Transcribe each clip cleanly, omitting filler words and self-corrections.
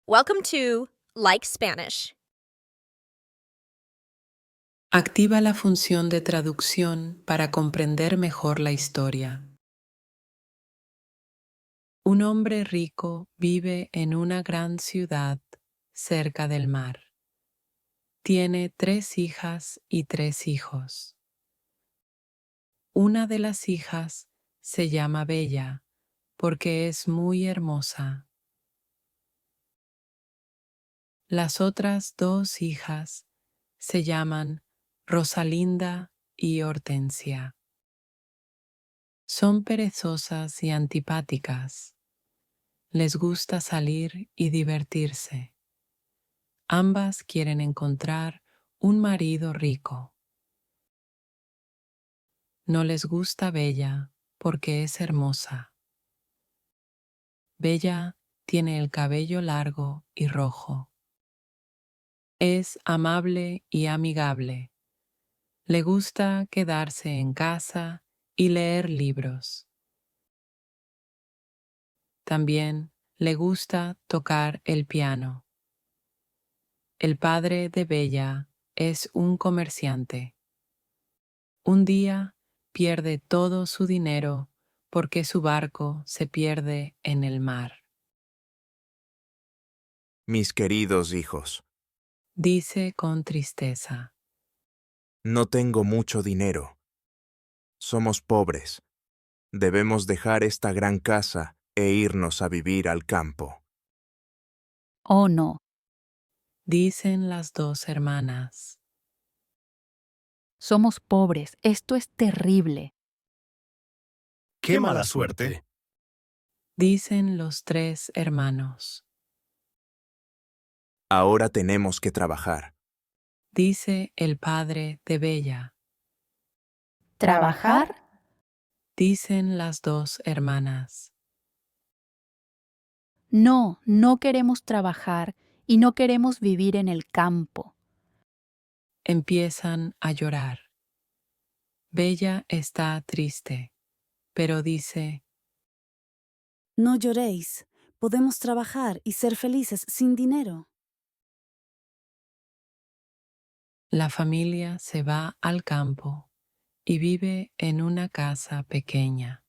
Welcome to Like Spanish. Activa la función de traducción para comprender mejor la historia. Un hombre rico vive en una gran ciudad cerca del mar. Tiene 3 hijas y 3 hijos. Una de las hijas se llama Bella porque es muy hermosa. Las otras 2 hijas se llaman Rosalinda y Hortensia. Son perezosas y antipáticas. Les gusta salir y divertirse. Ambas quieren encontrar un marido rico. No les gusta Bella porque es hermosa. Bella tiene el cabello largo y rojo. Es amable y amigable. Le gusta quedarse en casa y leer libros. También le gusta tocar el piano. El padre de Bella es un comerciante. Un día pierde todo su dinero porque su barco se pierde en el mar. Mis queridos hijos, Dice con tristeza. no tengo mucho dinero. Somos pobres. Debemos dejar esta gran casa e irnos a vivir al campo. Oh, no. Dicen las 2 hermanas. Somos pobres. Esto es terrible. ¡Qué mala suerte! Dicen los 3 hermanos. Ahora tenemos que trabajar. Dice el padre de Bella. ¿Trabajar? Dicen las 2 hermanas. No, no queremos trabajar y no queremos vivir en el campo. Empiezan a llorar. Bella está triste, pero dice: No lloréis, podemos trabajar y ser felices sin dinero. La familia se va al campo y vive en una casa pequeña.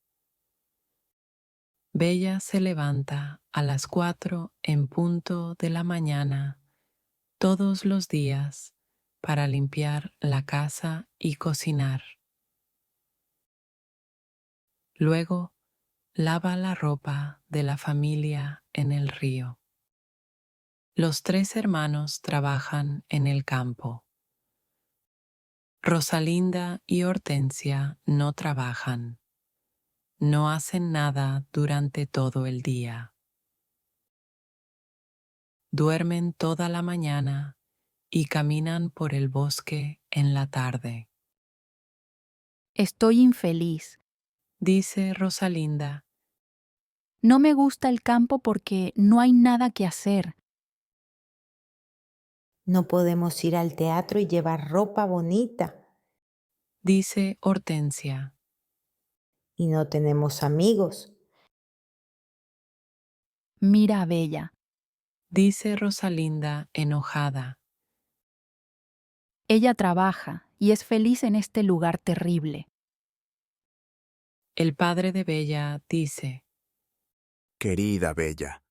Bella se levanta a las 4 en punto de la mañana todos los días para limpiar la casa y cocinar. Luego lava la ropa de la familia en el río. Los 3 hermanos trabajan en el campo. Rosalinda y Hortensia no trabajan. No hacen nada durante todo el día. Duermen toda la mañana y caminan por el bosque en la tarde. Estoy infeliz. Dice Rosalinda. No me gusta el campo porque no hay nada que hacer. No podemos ir al teatro y llevar ropa bonita. Dice Hortensia. Y no tenemos amigos. Mira a Bella. Dice Rosalinda enojada. Ella trabaja y es feliz en este lugar terrible. El padre de Bella dice: Querida Bella,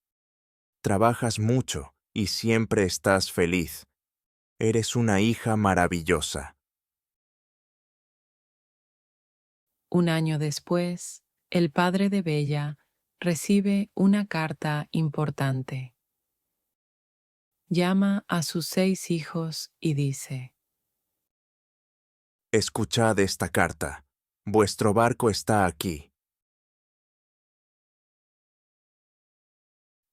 trabajas mucho y siempre estás feliz. Eres una hija maravillosa. Un año después, el padre de Bella recibe una carta importante. Llama a sus 6 hijos y dice: Escuchad esta carta. Vuestro barco está aquí.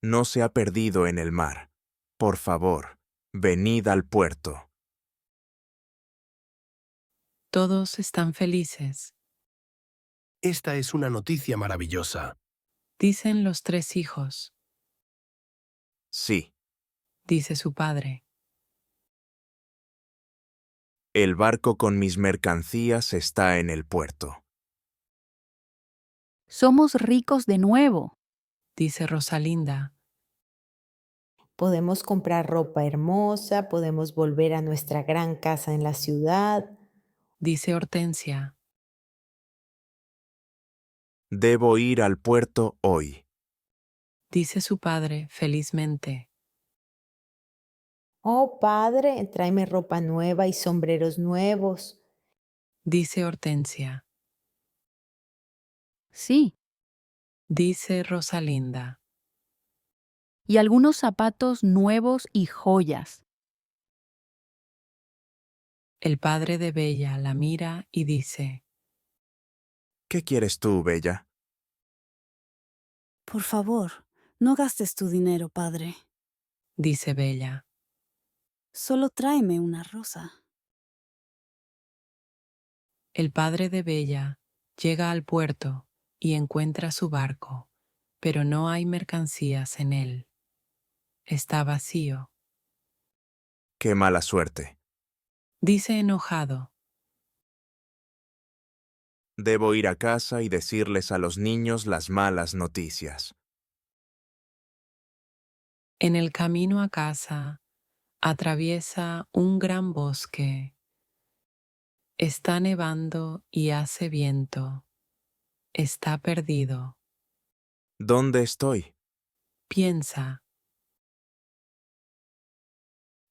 No se ha perdido en el mar. Por favor, venid al puerto. Todos están felices. Esta es una noticia maravillosa. Dicen los 3 hijos. Sí, Dice su padre. el barco con mis mercancías está en el puerto. Somos ricos de nuevo. Dice Rosalinda. Podemos comprar ropa hermosa, podemos volver a nuestra gran casa en la ciudad. dice Hortensia. Debo ir al puerto hoy. Dice su padre felizmente. Oh, padre, tráeme ropa nueva y sombreros nuevos. Dice Hortensia. Sí, Dice Rosalinda. y algunos zapatos nuevos y joyas. El padre de Bella la mira y dice. ¿Qué quieres tú, Bella? Por favor, no gastes tu dinero, padre. Dice Bella. Solo tráeme una rosa. El padre de Bella llega al puerto y encuentra su barco, pero no hay mercancías en él. Está vacío. Qué mala suerte. Dice enojado. Debo ir a casa y decirles a los niños las malas noticias. En el camino a casa, atraviesa un gran bosque. Está nevando y hace viento. Está perdido. ¿Dónde estoy? Piensa.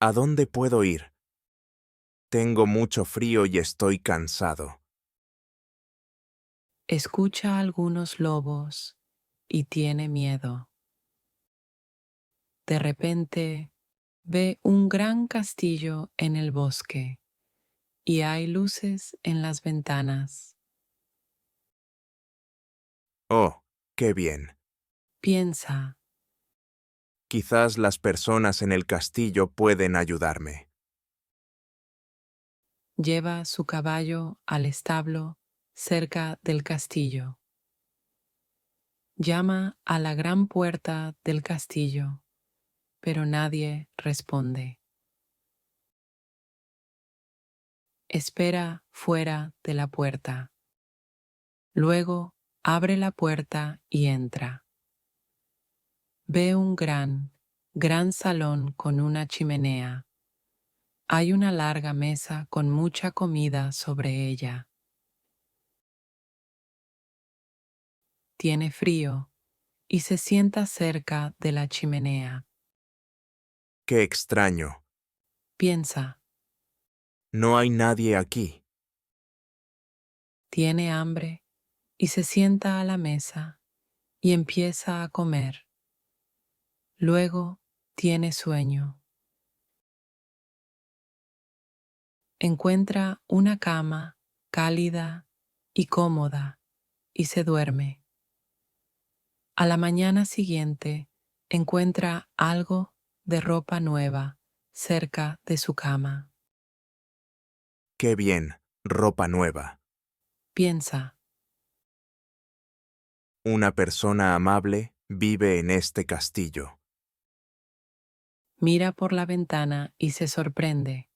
¿A dónde puedo ir? Tengo mucho frío y estoy cansado. Escucha algunos lobos y tiene miedo. De repente, ve un gran castillo en el bosque y hay luces en las ventanas. Oh, qué bien. Piensa. Quizás las personas en el castillo pueden ayudarme. Lleva su caballo al establo cerca del castillo. Llama a la gran puerta del castillo, pero nadie responde. Espera fuera de la puerta. Luego abre la puerta y entra. Ve un gran salón con una chimenea. Hay una larga mesa con mucha comida sobre ella. Tiene frío y se sienta cerca de la chimenea. Qué extraño. Piensa, No hay nadie aquí. tiene hambre y se sienta a la mesa y empieza a comer. Luego tiene sueño. Encuentra una cama cálida y cómoda y se duerme. A la mañana siguiente encuentra algo de ropa nueva cerca de su cama. Qué bien, ropa nueva. Piensa, Una persona amable vive en este castillo. mira por la ventana y se sorprende.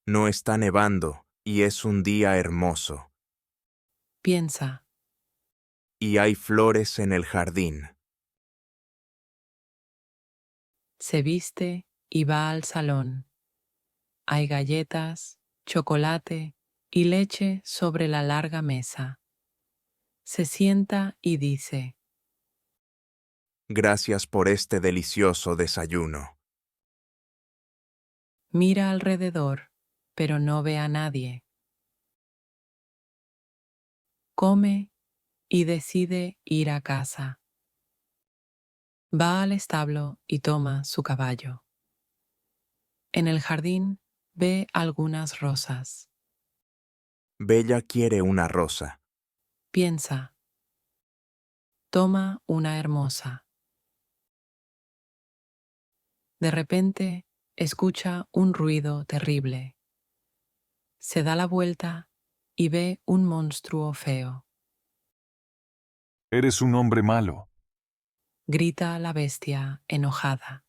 No está nevando y es un día hermoso. Piensa, Y hay flores en el jardín. se viste y va al salón. Hay galletas, chocolate y leche sobre la larga mesa. Se sienta y dice, Gracias por este delicioso desayuno. mira alrededor, pero no ve a nadie. Come y decide ir a casa. Va al establo y toma su caballo. En el jardín ve algunas rosas. Bella quiere una rosa. Piensa, toma una hermosa. De repente, escucha un ruido terrible. Se da la vuelta y ve un monstruo feo. Eres un hombre malo. Grita la bestia enojada.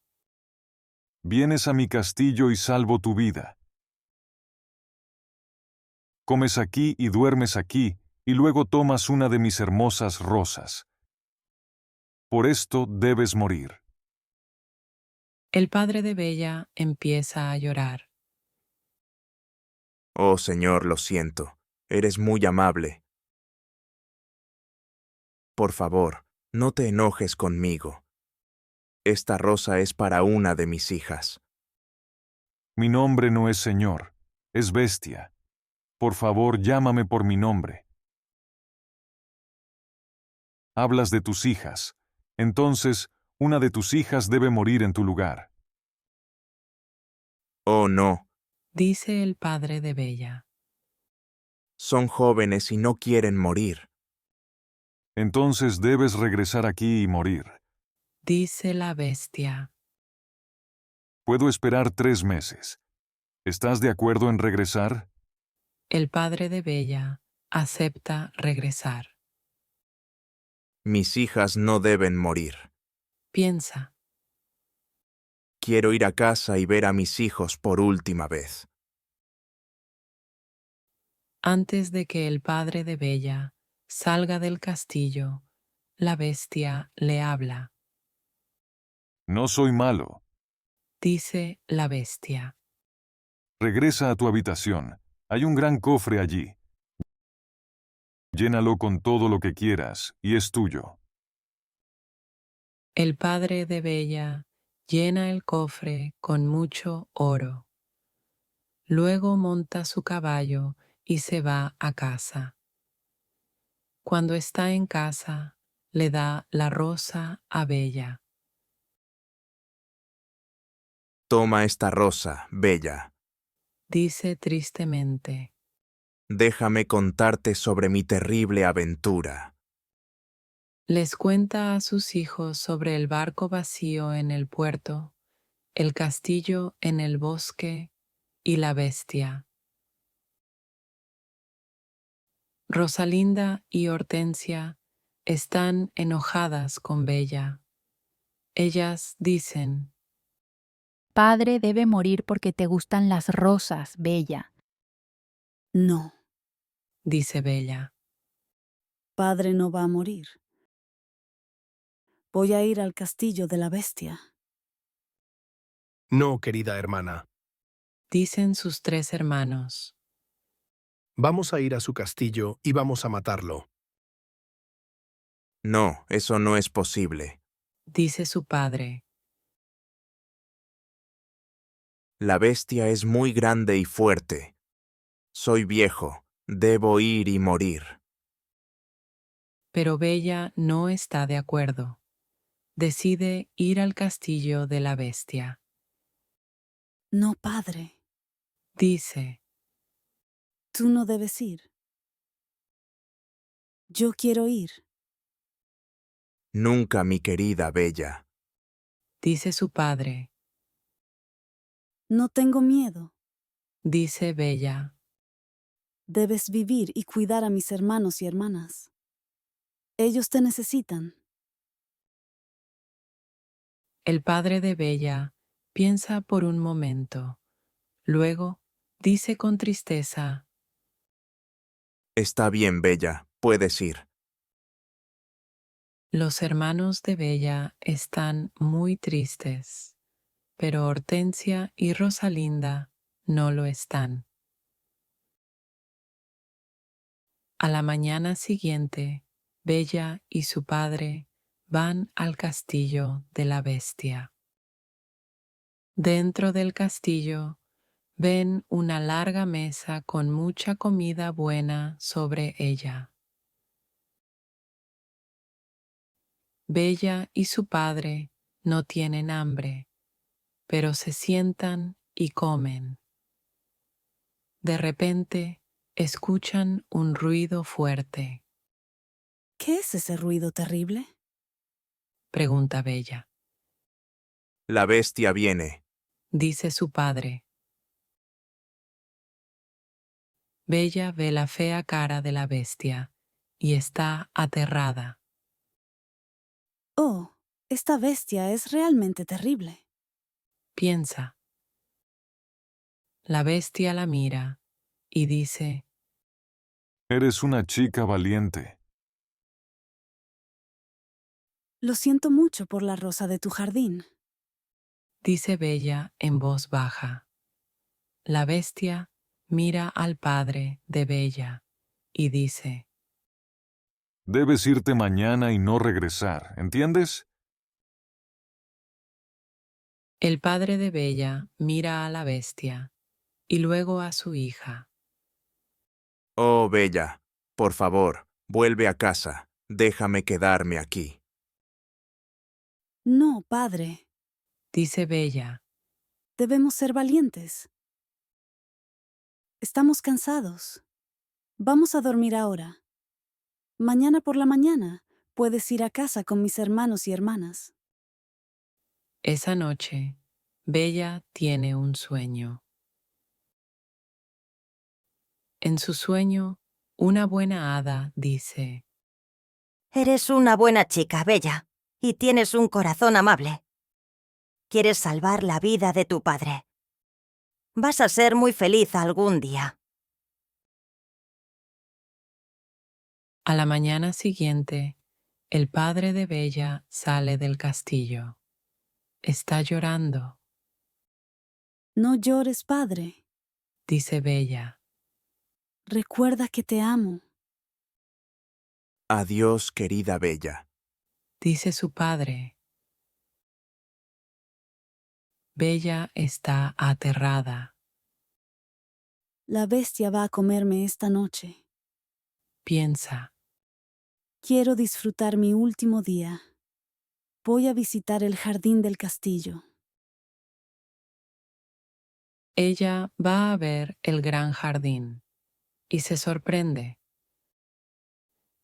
Vienes a mi castillo y salvo tu vida. Comes aquí y duermes aquí, y luego tomas una de mis hermosas rosas. Por esto debes morir. El padre de Bella empieza a llorar. Oh Señor, lo siento. Eres muy amable. Por favor, no te enojes conmigo. Esta rosa es para una de mis hijas. Mi nombre no es Señor, es bestia. Por favor, llámame por mi nombre. Hablas de tus hijas. Entonces, una de tus hijas debe morir en tu lugar. Oh no, Dice el padre de Bella. son jóvenes y no quieren morir. Entonces debes regresar aquí y morir. Dice la bestia. Puedo esperar 3 meses. ¿Estás de acuerdo en regresar? El padre de Bella acepta regresar. Mis hijas no deben morir. Piensa. Quiero ir a casa y ver a mis hijos por última vez. Antes de que el padre de Bella salga del castillo, la bestia le habla. No soy malo. Dice la bestia. Regresa a tu habitación. Hay un gran cofre allí. Llénalo con todo lo que quieras, y es tuyo. El padre de Bella llena el cofre con mucho oro. Luego monta su caballo y se va a casa. Cuando está en casa, le da la rosa a Bella. Toma esta rosa, Bella. Dice tristemente. Déjame contarte sobre mi terrible aventura. Les cuenta a sus hijos sobre el barco vacío en el puerto, el castillo en el bosque y la bestia. Rosalinda y Hortensia están enojadas con Bella. Ellas dicen, Padre debe morir porque te gustan las rosas, Bella. No, dice Bella. padre no va a morir. Voy a ir al castillo de la bestia. No, querida hermana. Dicen sus 3 hermanos. Vamos a ir a su castillo y vamos a matarlo. No, eso no es posible. Dice su padre. La bestia es muy grande y fuerte. Soy viejo, debo ir y morir. Pero Bella no está de acuerdo. Decide ir al castillo de la bestia. No, padre, Dice, tú no debes ir. Yo quiero ir. Nunca, mi querida Bella. dice su padre. No tengo miedo. Dice Bella. Debes vivir y cuidar a mis hermanos y hermanas. Ellos te necesitan. El padre de Bella piensa por un momento. Luego dice con tristeza, Está bien, Bella, puedes ir. los hermanos de Bella están muy tristes, pero Hortensia y Rosalinda no lo están. A la mañana siguiente, Bella y su padre van al castillo de la bestia. Dentro del castillo, ven una larga mesa con mucha comida buena sobre ella. Bella y su padre no tienen hambre, pero se sientan y comen. De repente, escuchan un ruido fuerte. ¿Qué es ese ruido terrible? Pregunta Bella. La bestia viene. Dice su padre. Bella ve la fea cara de la bestia y está aterrada. Oh, esta bestia es realmente terrible. Piensa. La bestia la mira y dice, Eres una chica valiente. Lo siento mucho por la rosa de tu jardín. dice Bella en voz baja. La bestia mira al padre de Bella y dice: Debes irte mañana y no regresar, ¿entiendes? El padre de Bella mira a la bestia y luego a su hija. Oh, Bella, por favor, vuelve a casa. Déjame quedarme aquí. No, padre. Dice Bella: Debemos ser valientes. Estamos cansados. Vamos a dormir ahora. Mañana por la mañana puedes ir a casa con mis hermanos y hermanas. esa noche, Bella tiene un sueño. En su sueño, una buena hada dice: Eres una buena chica, Bella, y tienes un corazón amable. Quieres salvar la vida de tu padre. Vas a ser muy feliz algún día. A la mañana siguiente, el padre de Bella sale del castillo. Está llorando, No llores, padre. dice Bella. Recuerda que te amo. Adiós, querida Bella. Dice su padre. Bella está aterrada. La bestia va a comerme esta noche. Piensa: Quiero disfrutar mi último día. Voy a visitar el jardín del castillo. ella va a ver el gran jardín y se sorprende.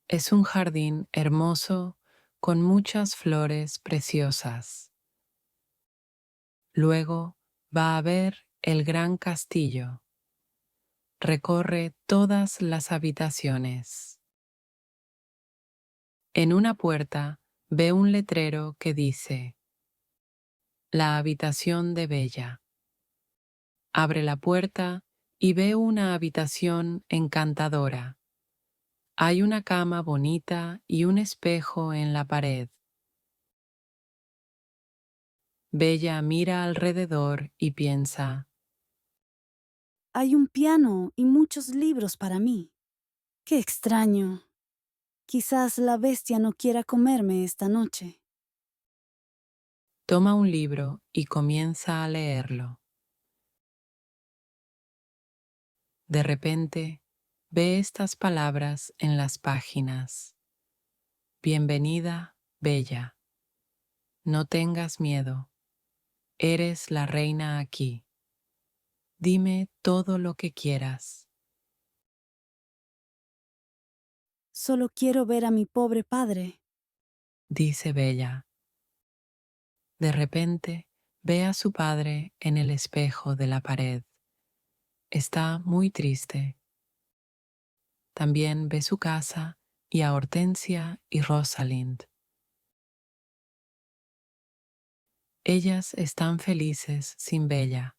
Es un jardín hermoso con muchas flores preciosas. Luego va a ver el gran castillo. Recorre todas las habitaciones. En una puerta ve un letrero que dice: La habitación de Bella. Abre la puerta y ve una habitación encantadora. Hay una cama bonita y un espejo en la pared. Bella mira alrededor y piensa: Hay un piano y muchos libros para mí. ¡Qué extraño! Quizás la bestia no quiera comerme esta noche. toma un libro y comienza a leerlo. De repente, ve estas palabras en las páginas: Bienvenida, Bella. No tengas miedo. Eres la reina aquí. Dime todo lo que quieras. Solo quiero ver a mi pobre padre. Dice Bella. De repente, ve a su padre en el espejo de la pared. Está muy triste. También ve su casa y a Hortensia y Rosalind. Ellas están felices sin Bella.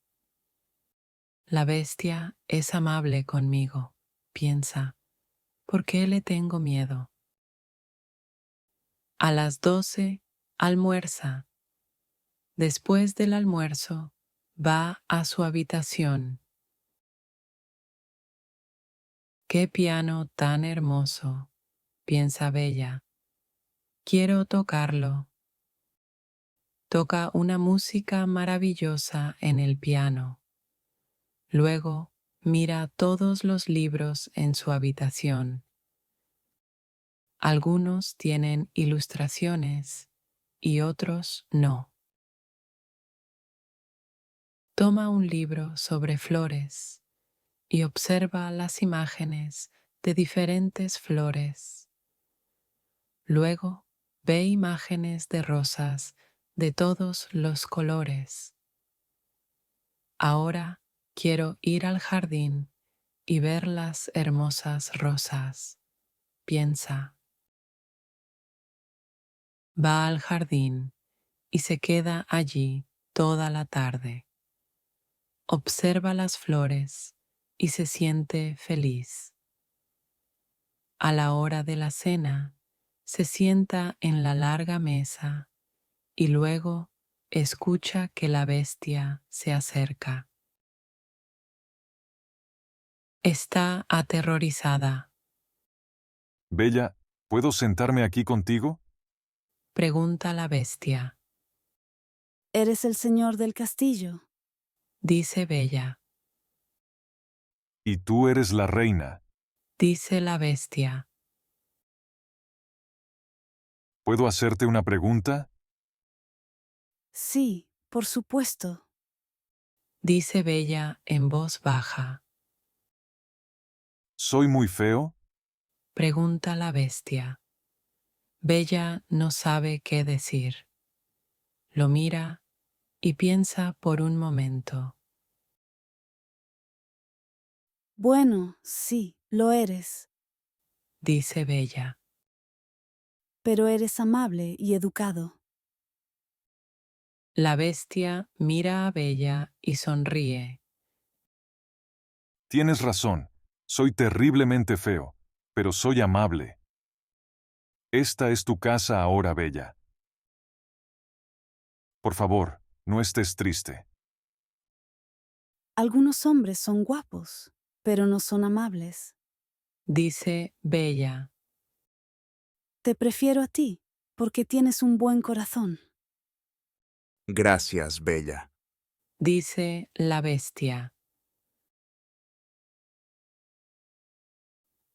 La bestia es amable conmigo, piensa. ¿Por qué le tengo miedo? A las 12 almuerza. Después del almuerzo, va a su habitación. ¡Qué piano tan hermoso!, piensa Bella. Quiero tocarlo. Toca una música maravillosa en el piano. Luego mira todos los libros en su habitación. Algunos tienen ilustraciones y otros no. Toma un libro sobre flores y observa las imágenes de diferentes flores. Luego ve imágenes de rosas de todos los colores. Ahora quiero ir al jardín y ver las hermosas rosas, piensa. Va al jardín y se queda allí toda la tarde. Observa las flores y se siente feliz. A la hora de la cena, se sienta en la larga mesa y luego escucha que la bestia se acerca. Está aterrorizada. Bella, ¿puedo sentarme aquí contigo? Pregunta la bestia. ¿Eres el señor del castillo? Dice Bella. Y tú eres la reina. Dice la bestia. ¿Puedo hacerte una pregunta? Sí, por supuesto. Dice Bella en voz baja. ¿Soy muy feo? Pregunta la bestia. Bella no sabe qué decir. Lo mira y piensa por un momento. Bueno, sí, lo eres, Dice Bella. pero eres amable y educado. La bestia mira a Bella y sonríe. Tienes razón. Soy terriblemente feo, pero soy amable. Esta es tu casa ahora, Bella. Por favor, no estés triste. Algunos hombres son guapos, pero no son amables. Dice Bella. Te prefiero a ti, porque tienes un buen corazón. Gracias, Bella. Dice la bestia.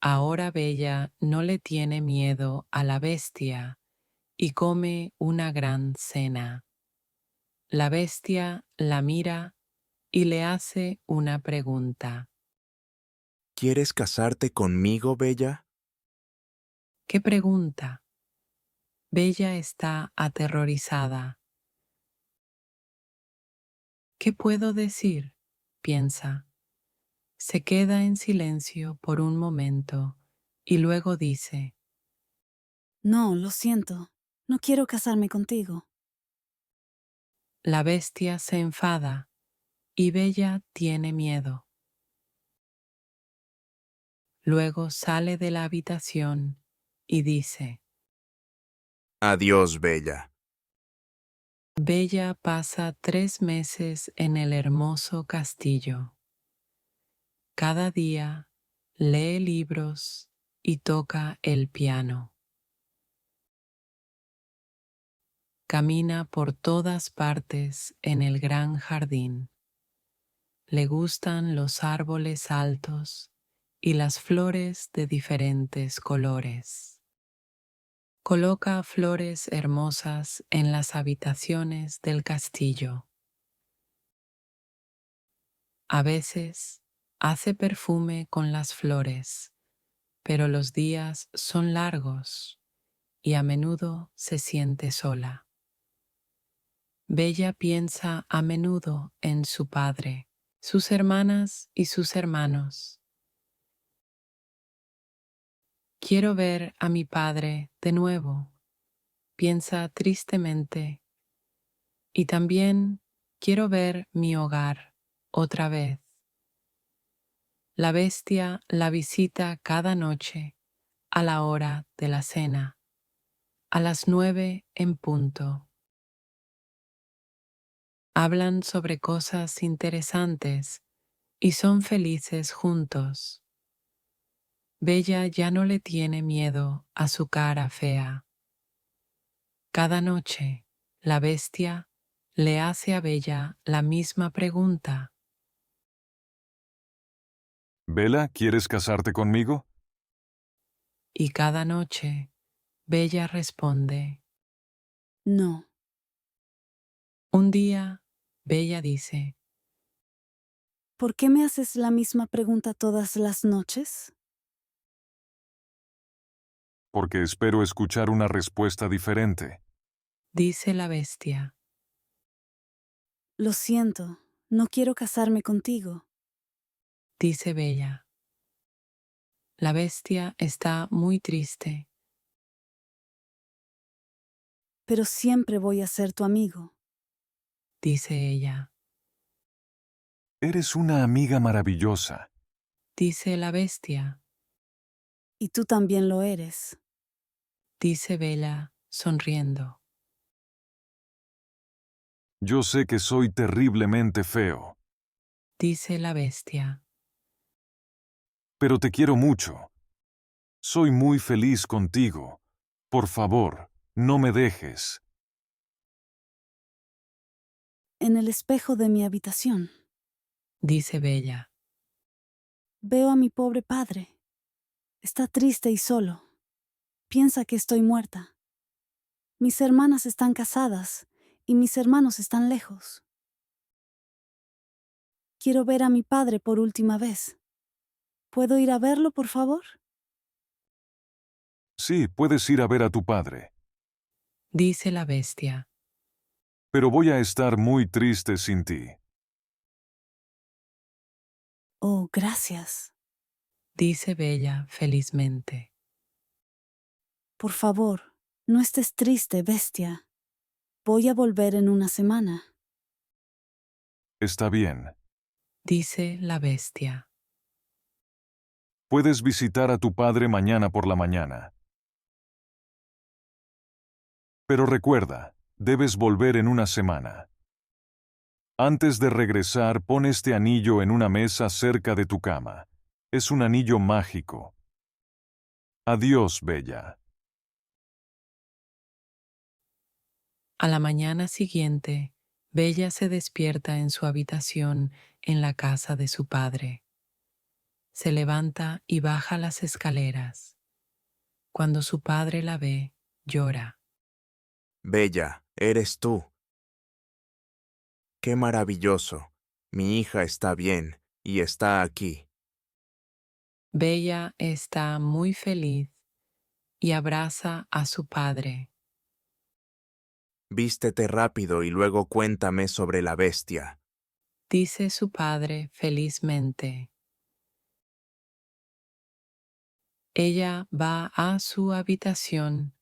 Ahora Bella no le tiene miedo a la bestia y come una gran cena. La bestia la mira y le hace una pregunta. ¿Quieres casarte conmigo, Bella? ¿Qué pregunta? Bella está aterrorizada. ¿Qué puedo decir? Piensa. Se queda en silencio por un momento y luego dice, No, lo siento. No quiero casarme contigo. la bestia se enfada y Bella tiene miedo. Luego sale de la habitación y dice, Adiós, Bella. Bella pasa 3 meses en el hermoso castillo. Cada día lee libros y toca el piano. Camina por todas partes en el gran jardín. Le gustan los árboles altos y las flores de diferentes colores. Coloca flores hermosas en las habitaciones del castillo. A veces hace perfume con las flores, pero los días son largos y a menudo se siente sola. Bella piensa a menudo en su padre, sus hermanas y sus hermanos. Quiero ver a mi padre de nuevo, piensa tristemente, y también quiero ver mi hogar otra vez. La bestia la visita cada noche a la hora de la cena, a las 9 en punto. Hablan sobre cosas interesantes y son felices juntos. Bella ya no le tiene miedo a su cara fea. Cada noche, la bestia le hace a Bella la misma pregunta. Bella, ¿quieres casarte conmigo? Y cada noche, Bella responde. No. Un día, Bella dice, ¿Por qué me haces la misma pregunta todas las noches? Porque espero escuchar una respuesta diferente. dice la bestia. Lo siento, no quiero casarme contigo. Dice Bella. La bestia está muy triste. Pero siempre voy a ser tu amigo. Dice ella. Eres una amiga maravillosa. Dice la bestia. Y tú también lo eres. Dice Bella, sonriendo. Yo sé que soy terriblemente feo, dice la bestia. pero te quiero mucho. Soy muy feliz contigo. Por favor, no me dejes. En el espejo de mi habitación, Dice Bella. veo a mi pobre padre. Está triste y solo. Piensa que estoy muerta. Mis hermanas están casadas y mis hermanos están lejos. Quiero ver a mi padre por última vez. ¿Puedo ir a verlo, por favor? Sí, puedes ir a ver a tu padre, Dice la bestia. pero voy a estar muy triste sin ti. Oh, gracias. Dice Bella felizmente. Por favor, no estés triste, bestia. Voy a volver en una semana. Está bien. Dice la bestia. Puedes visitar a tu padre mañana por la mañana. Pero recuerda, debes volver en una semana. Antes de regresar, pon este anillo en una mesa cerca de tu cama. Es un anillo mágico. Adiós, Bella. A la mañana siguiente, Bella se despierta en su habitación en la casa de su padre. Se levanta y baja las escaleras. Cuando su padre la ve, llora. Bella, eres tú. Qué maravilloso. Mi hija está bien y está aquí. Bella está muy feliz y abraza a su padre. Vístete rápido y luego cuéntame sobre la bestia. Dice su padre felizmente. Ella va a su habitación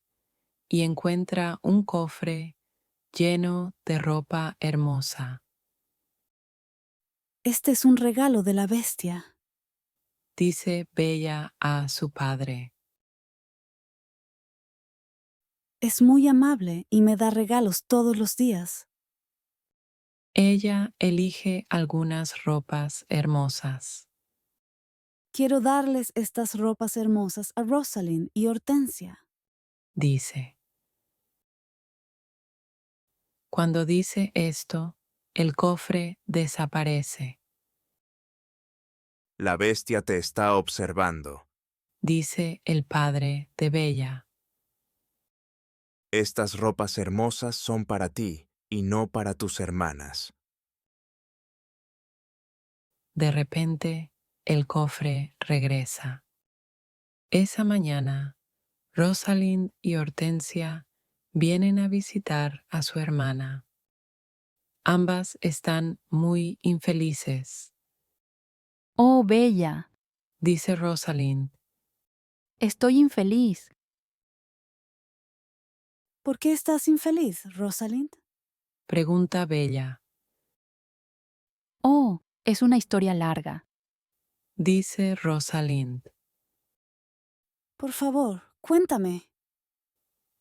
y encuentra un cofre lleno de ropa hermosa. Este es un regalo de la bestia. Dice Bella a su padre. Es muy amable y me da regalos todos los días. Ella elige algunas ropas hermosas. Quiero darles estas ropas hermosas a Rosalind y Hortensia. Dice. Cuando dice esto, el cofre desaparece. La bestia te está observando. Dice el padre de Bella. Estas ropas hermosas son para ti y no para tus hermanas. De repente, el cofre regresa. Esa mañana, Rosalind y Hortensia vienen a visitar a su hermana. Ambas están muy infelices, Oh, Bella, dice Rosalind. estoy infeliz. ¿Por qué estás infeliz, Rosalind? Pregunta Bella. Oh, es una historia larga. Dice Rosalind. Por favor, cuéntame.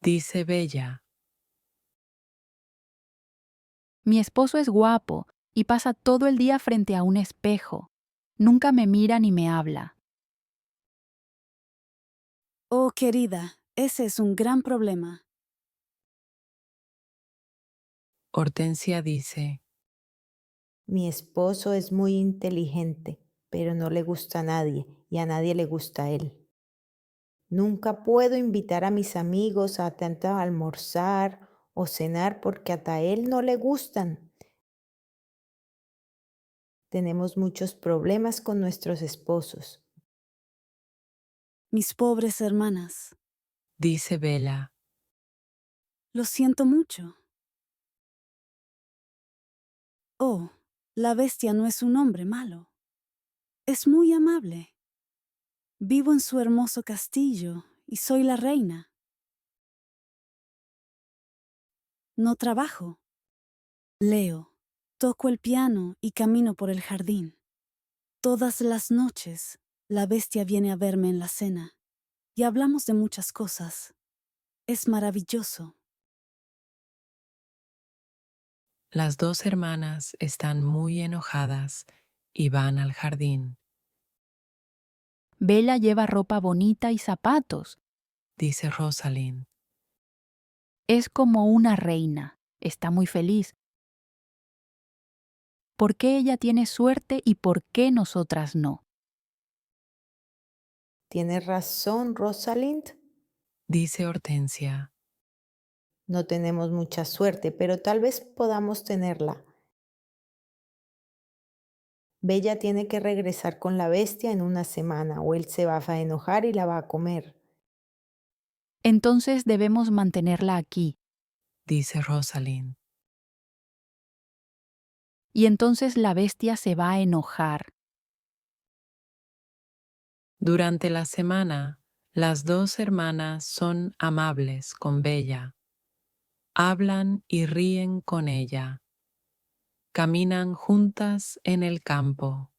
Dice Bella. Mi esposo es guapo y pasa todo el día frente a un espejo. Nunca me mira ni me habla. Oh, querida, ese es un gran problema. Hortensia dice. Mi esposo es muy inteligente, pero no le gusta a nadie y a nadie le gusta a él. Nunca puedo invitar a mis amigos a tanto almorzar o cenar porque hasta a él no le gustan. Tenemos muchos problemas con nuestros esposos. Mis pobres hermanas. Dice Bella. Lo siento mucho. Oh, la bestia no es un hombre malo. Es muy amable. Vivo en su hermoso castillo y soy la reina. No trabajo. Leo, toco el piano y camino por el jardín. Todas las noches, la bestia viene a verme en la cena y hablamos de muchas cosas. Es maravilloso. Las dos hermanas están muy enojadas y van al jardín. Bella lleva ropa bonita y zapatos. Dice Rosalind. Es como una reina. Está muy feliz. ¿Por qué ella tiene suerte y por qué nosotras no? Tienes razón, Rosalind. Dice Hortensia. No tenemos mucha suerte, pero tal vez podamos tenerla. Bella tiene que regresar con la bestia en una semana o él se va a enojar y la va a comer. Entonces debemos mantenerla aquí. Dice Rosalind. Y entonces la bestia se va a enojar. Durante la semana, las dos hermanas son amables con Bella. Hablan y ríen con ella. Caminan juntas en el campo.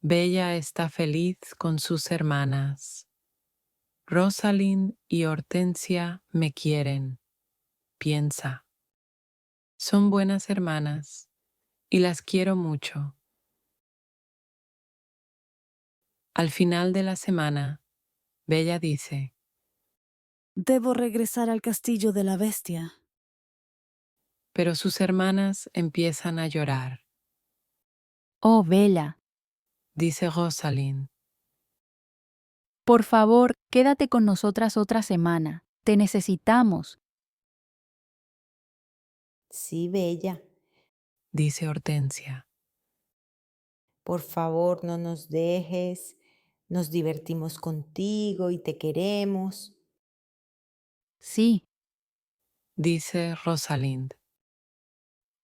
Bella está feliz con sus hermanas. Rosalind y Hortensia me quieren, piensa. Son buenas hermanas y las quiero mucho. Al final de la semana, Bella dice, Debo regresar al castillo de la bestia. pero sus hermanas empiezan a llorar. Oh, Bella, Dice Rosalind. por favor, quédate con nosotras otra semana. Te necesitamos. Sí, Bella. Dice Hortensia. Por favor, no nos dejes. Nos divertimos contigo y te queremos. Sí, Dice Rosalind.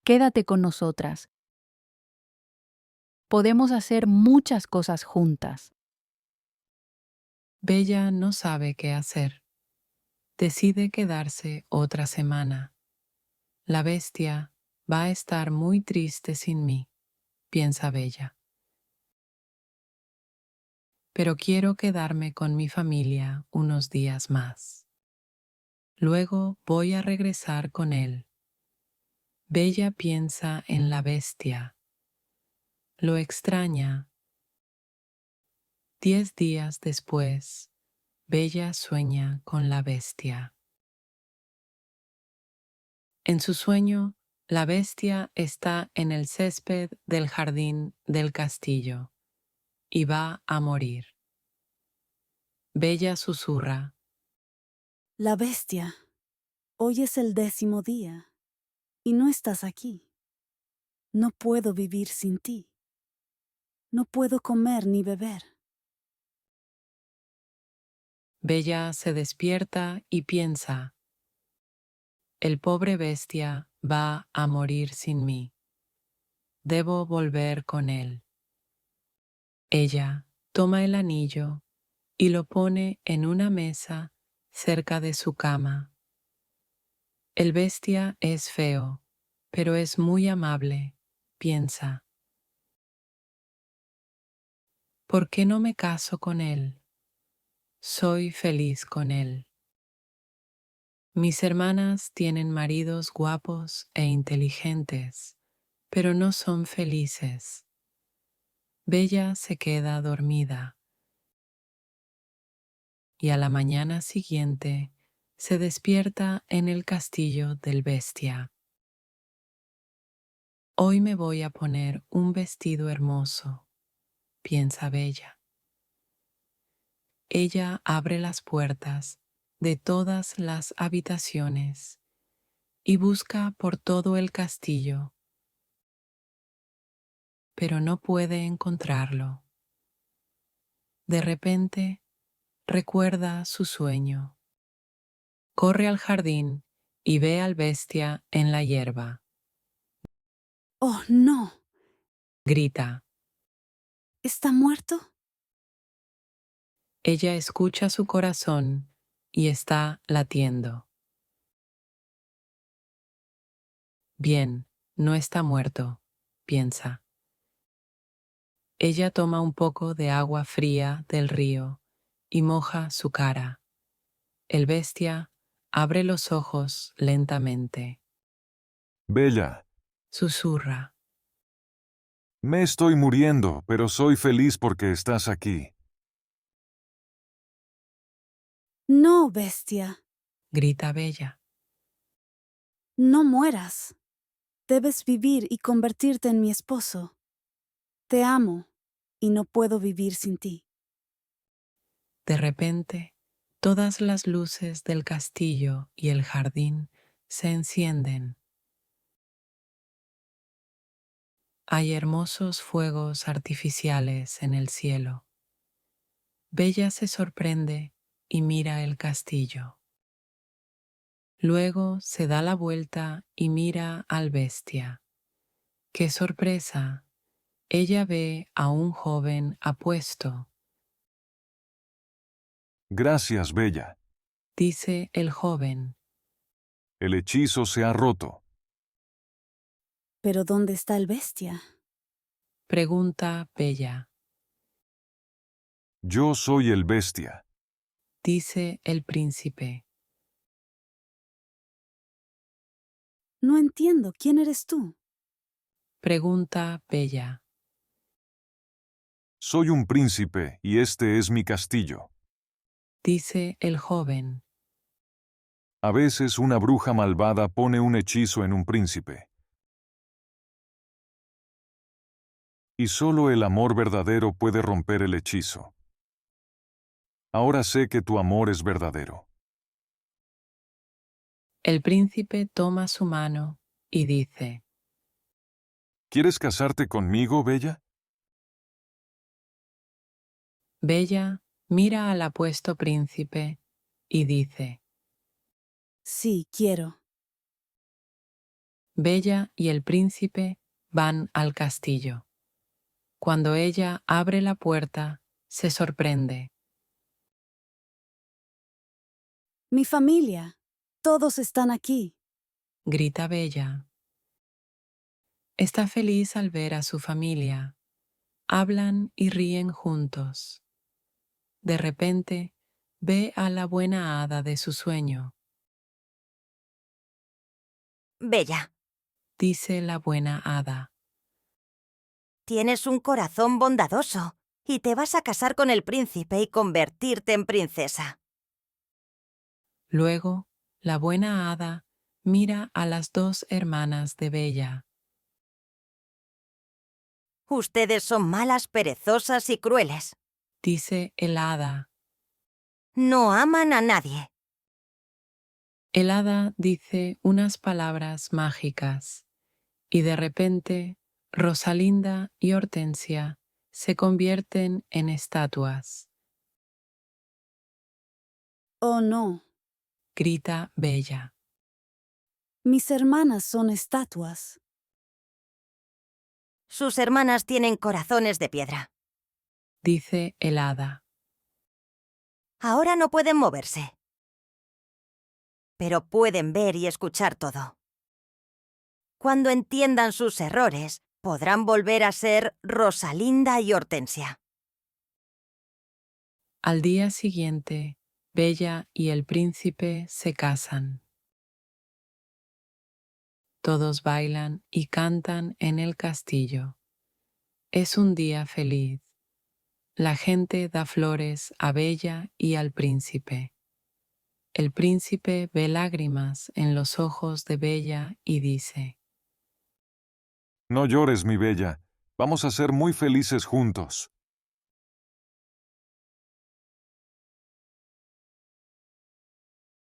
quédate con nosotras. Podemos hacer muchas cosas juntas. Bella no sabe qué hacer. Decide quedarse otra semana. La bestia va a estar muy triste sin mí, piensa Bella. Pero quiero quedarme con mi familia unos días más. Luego voy a regresar con él. Bella piensa en la bestia. Lo extraña. 10 días después, Bella sueña con la bestia. En su sueño, la bestia está en el césped del jardín del castillo y va a morir. Bella susurra. La bestia. Hoy es el 10º día y no estás aquí. No puedo vivir sin ti. No puedo comer ni beber. Bella se despierta y piensa, el pobre bestia va a morir sin mí. Debo volver con él. Ella toma el anillo y lo pone en una mesa cerca de su cama. El bestia es feo, pero es muy amable, piensa. ¿Por qué no me caso con él? Soy feliz con él. Mis hermanas tienen maridos guapos e inteligentes, pero no son felices. Bella se queda dormida y a la mañana siguiente se despierta en el castillo del bestia. Hoy me voy a poner un vestido hermoso, piensa Bella. Ella abre las puertas de todas las habitaciones y busca por todo el castillo, pero no puede encontrarlo. De repente, recuerda su sueño. Corre al jardín y ve al bestia en la hierba. ¡Oh, no! Grita. ¿Está muerto? Ella escucha su corazón y está latiendo. Bien, no está muerto, piensa. Ella toma un poco de agua fría del río y moja su cara. El bestia abre los ojos lentamente. Bella, susurra. me estoy muriendo, pero soy feliz porque estás aquí. No, bestia, Grita Bella. no mueras. Debes vivir y convertirte en mi esposo. Te amo y no puedo vivir sin ti. De repente, todas las luces del castillo y el jardín se encienden. Hay hermosos fuegos artificiales en el cielo. Bella se sorprende y mira el castillo. Luego se da la vuelta y mira al bestia. ¡Qué sorpresa! Ella ve a un joven apuesto. Gracias, Bella. Dice el joven. El hechizo se ha roto. ¿Pero dónde está el bestia? Pregunta Bella. Yo soy el bestia. Dice el príncipe. No entiendo, ¿quién eres tú? Pregunta Bella. Soy un príncipe y este es mi castillo. Dice el joven. A veces una bruja malvada pone un hechizo en un príncipe. Y solo el amor verdadero puede romper el hechizo. Ahora sé que tu amor es verdadero. El príncipe toma su mano y dice. ¿Quieres casarte conmigo, Bella? Bella mira al apuesto príncipe y dice. Sí, quiero. Bella y el príncipe van al castillo. Cuando ella abre la puerta, se sorprende. Mi familia. Todos están aquí. Grita Bella. Está feliz al ver a su familia. Hablan y ríen juntos. De repente, ve a la buena hada de su sueño. Bella, Dice la buena hada. tienes un corazón bondadoso y te vas a casar con el príncipe y convertirte en princesa. Luego, la buena hada mira a las dos hermanas de Bella. Ustedes son malas, perezosas y crueles. Dice el hada. No aman a nadie. El hada dice unas palabras mágicas y de repente Rosalinda y Hortensia se convierten en estatuas. Oh, no. Grita Bella. Mis hermanas son estatuas. Sus hermanas tienen corazones de piedra. Dice el hada. Ahora no pueden moverse. Pero pueden ver y escuchar todo. Cuando entiendan sus errores, podrán volver a ser Rosalinda y Hortensia. Al día siguiente, Bella y el príncipe se casan. Todos bailan y cantan en el castillo. Es un día feliz. La gente da flores a Bella y al príncipe. El príncipe ve lágrimas en los ojos de Bella y dice. No llores, mi Bella. Vamos a ser muy felices juntos.